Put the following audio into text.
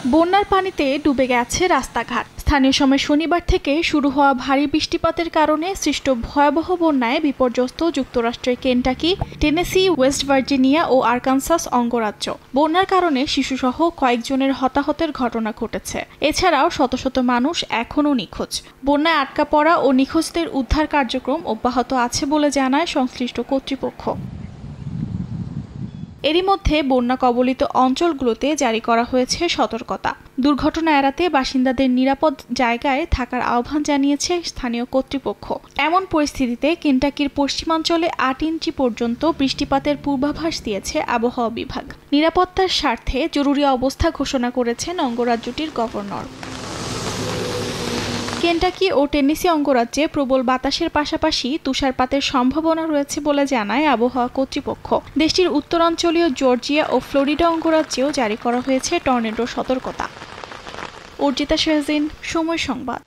বন্যার পানিতে ডুবে গেছে রাস্তাঘাট। স্থানীয় সময় শনিবার থেকে শুরু হওয়া ভারী বৃষ্টিপাতের কারণে সৃষ্ট ভয়াবহ বন্যায় বিপর্যস্ত যুক্তরাষ্ট্রের কেন্টাকি, টেনেসি, ওয়েস্ট ভার্জিনিয়া ও আরকানসাস অঙ্গরাজ্য। বন্যার কারণে শিশুসহ কয়েকজনের হতাহতের ঘটনা ঘটেছে। এছাড়াও শত শত মানুষ এখনও নিখোঁজ। বন্যায় আটকা পড়া ও নিখোঁজদের উদ্ধার কার্যক্রম অব্যাহত আছে বলে জানায় সংশ্লিষ্ট কর্তৃপক্ষ। এরই মধ্যে বন্যা কবলিত অঞ্চলগুলোতে জারি করা হয়েছে সতর্কতা। দুর্ঘটনা এড়াতে বাসিন্দাদের নিরাপদ জায়গায় থাকার আহ্বান জানিয়েছে স্থানীয় কর্তৃপক্ষ। এমন পরিস্থিতিতে কেন্টাকির পশ্চিমাঞ্চলে ৮ ইঞ্চি পর্যন্ত বৃষ্টিপাতের পূর্বাভাস দিয়েছে আবহাওয়া বিভাগ। নিরাপত্তার স্বার্থে জরুরি অবস্থা ঘোষণা করেছেন অঙ্গরাজ্যটির গভর্নর। কেন্টাকি ও টেনেসি অঙ্গরাজ্যে প্রবল বাতাসের পাশাপাশি তুষারপাতের সম্ভাবনা রয়েছে বলে জানায় আবহাওয়া কর্তৃপক্ষ। দেশটির উত্তরাঞ্চলীয় জর্জিয়া ও ফ্লোরিডা অঙ্গরাজ্যেও জারি করা হয়েছে টর্নেডো সতর্কতা। অর্জিতা শাহজিন, সময় সংবাদ।